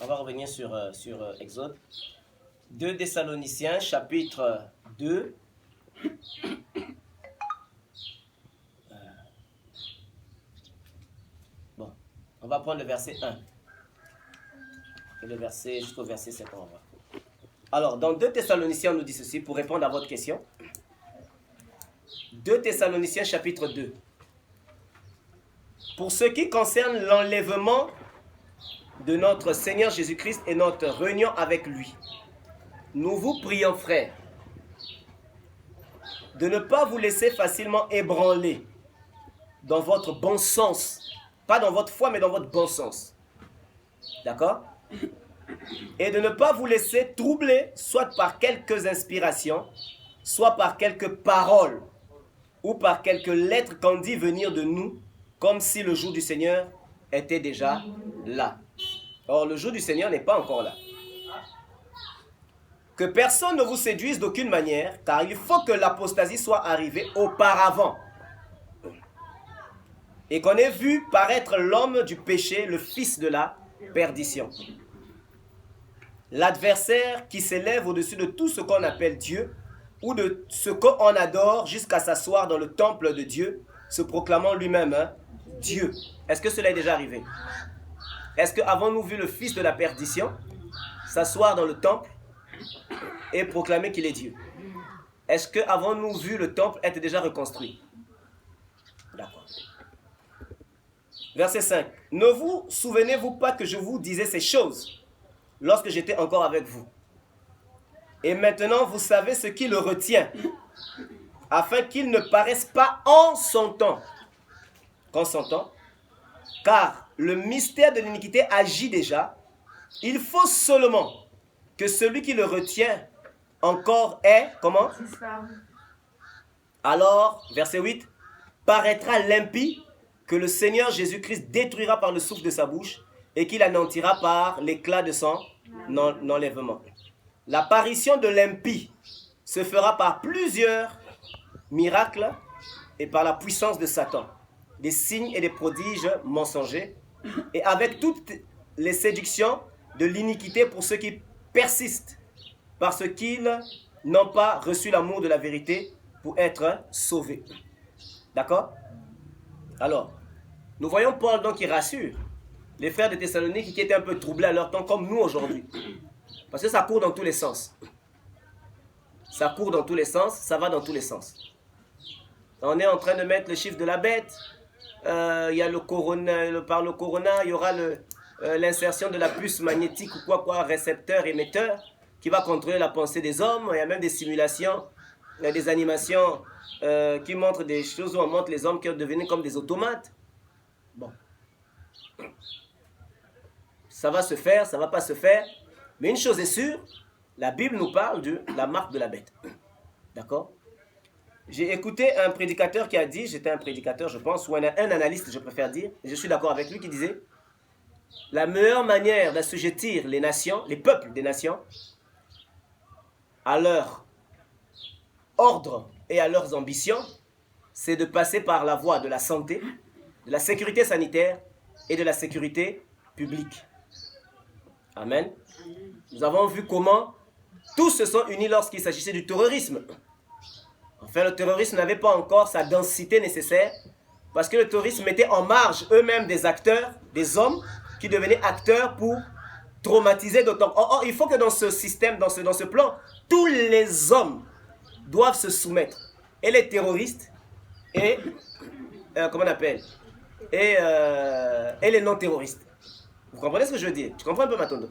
On va revenir sur Exode. 2 Thessaloniciens, chapitre 2. Bon, on va prendre le verset 1. Et le verset jusqu'au verset 7. On va. Alors, dans 2 Thessaloniciens, on nous dit ceci pour répondre à votre question. 2 Thessaloniciens, chapitre 2. Pour ce qui concerne l'enlèvement de notre Seigneur Jésus-Christ et notre réunion avec lui, nous vous prions, frères, de ne pas vous laisser facilement ébranler dans votre bon sens. Pas dans votre foi, mais dans votre bon sens. D'accord? Et de ne pas vous laisser troubler, soit par quelques inspirations, soit par quelques paroles, ou par quelques lettres qu'on dit venir de nous, comme si le jour du Seigneur était déjà là. Or, le jour du Seigneur n'est pas encore là. Que personne ne vous séduise d'aucune manière, car il faut que l'apostasie soit arrivée auparavant. Et qu'on ait vu paraître l'homme du péché, le fils de la perdition. L'adversaire qui s'élève au-dessus de tout ce qu'on appelle Dieu, ou de ce qu'on adore jusqu'à s'asseoir dans le temple de Dieu, se proclamant lui-même Dieu. Est-ce que cela est déjà arrivé? Est-ce que avons-nous vu le fils de la perdition s'asseoir dans le temple et proclamer qu'il est Dieu? Est-ce que avons-nous vu le temple être déjà reconstruit? D'accord. Verset 5. Ne vous souvenez-vous pas que je vous disais ces choses lorsque j'étais encore avec vous? Et maintenant, vous savez ce qui le retient, afin qu'il ne paraisse pas en son temps. Qu'en son temps? Car le mystère de l'iniquité agit déjà. Il faut seulement que celui qui le retient encore est, comment? Alors, verset 8, paraîtra l'impie que le Seigneur Jésus-Christ détruira par le souffle de sa bouche et qu'il anéantira par l'éclat de son enlèvement. L'apparition de l'impie se fera par plusieurs miracles et par la puissance de Satan, des signes et des prodiges mensongers, et avec toutes les séductions de l'iniquité pour ceux qui persistent, parce qu'ils n'ont pas reçu l'amour de la vérité pour être sauvés. D'accord? Alors, nous voyons Paul donc qui rassure les frères de Thessalonique qui étaient un peu troublés à leur temps, comme nous aujourd'hui. Parce que ça court dans tous les sens. Ça court dans tous les sens, ça va dans tous les sens. On est en train de mettre le chiffre de la bête. Il y a le corona, par le corona, il y aura l'insertion de la puce magnétique ou quoi, récepteur, émetteur, qui va contrôler la pensée des hommes. Il y a même des simulations, des animations qui montrent des choses où on montre les hommes qui ont devenu comme des automates. Bon. Ça va se faire, ça ne va pas se faire. Mais une chose est sûre, la Bible nous parle de la marque de la bête. D'accord? J'ai écouté un prédicateur qui a dit, j'étais un prédicateur je pense, ou un analyste je préfère dire, et je suis d'accord avec lui, qui disait la meilleure manière d'assujettir les nations, les peuples des nations, à leur ordre et à leurs ambitions, c'est de passer par la voie de la santé, de la sécurité sanitaire et de la sécurité publique. Amen. Nous avons vu comment tous se sont unis lorsqu'il s'agissait du terrorisme. Enfin, le terrorisme n'avait pas encore sa densité nécessaire parce que le terrorisme mettait en marge eux-mêmes des acteurs, des hommes qui devenaient acteurs pour traumatiser d'autant. Or, il faut que dans ce système, dans ce plan, tous les hommes doivent se soumettre. Et les terroristes, et comment on appelle, et les non-terroristes. Vous comprenez ce que je veux dire? Tu comprends un peu, Matondo?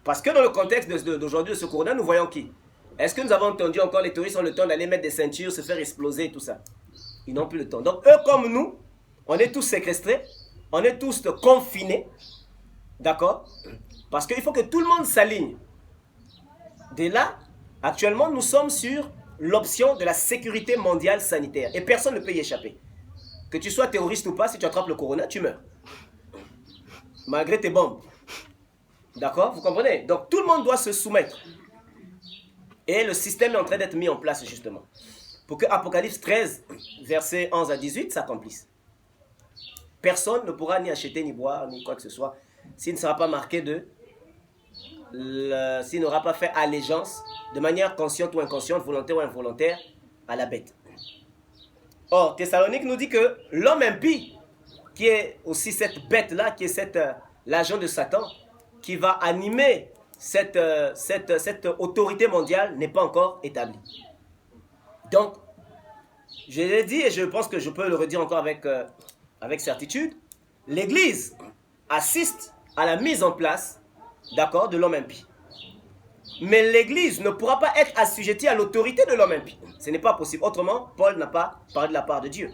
Parce que dans le contexte d'aujourd'hui de ce corona, nous voyons qui? Est-ce que nous avons entendu encore les terroristes ont le temps d'aller mettre des ceintures, se faire exploser et tout ça? Ils n'ont plus le temps. Donc eux comme nous, on est tous séquestrés, on est tous confinés, d'accord? Parce qu'il faut que tout le monde s'aligne. Dès là, actuellement, nous sommes sur l'option de la sécurité mondiale sanitaire. Et personne ne peut y échapper. Que tu sois terroriste ou pas, si tu attrapes le corona, tu meurs. Malgré tes bombes. D'accord? Vous comprenez? Donc tout le monde doit se soumettre. Et le système est en train d'être mis en place justement. Pour que Apocalypse 13, versets 11 à 18 s'accomplisse. Personne ne pourra ni acheter, ni boire, ni quoi que ce soit, s'il ne sera pas marqué de s'il n'aura pas fait allégeance de manière consciente ou inconsciente, volontaire ou involontaire, à la bête. Or, Thessalonique nous dit que l'homme impie, qui est aussi cette bête-là, qui est l'agent de Satan, qui va animer cette autorité mondiale, n'est pas encore établie. Donc, je l'ai dit et je pense que je peux le redire encore avec certitude, l'Église assiste à la mise en place, d'accord, de l'homme impie. Mais l'Église ne pourra pas être assujettie à l'autorité de l'homme impie. Ce n'est pas possible. Autrement, Paul n'a pas parlé de la part de Dieu.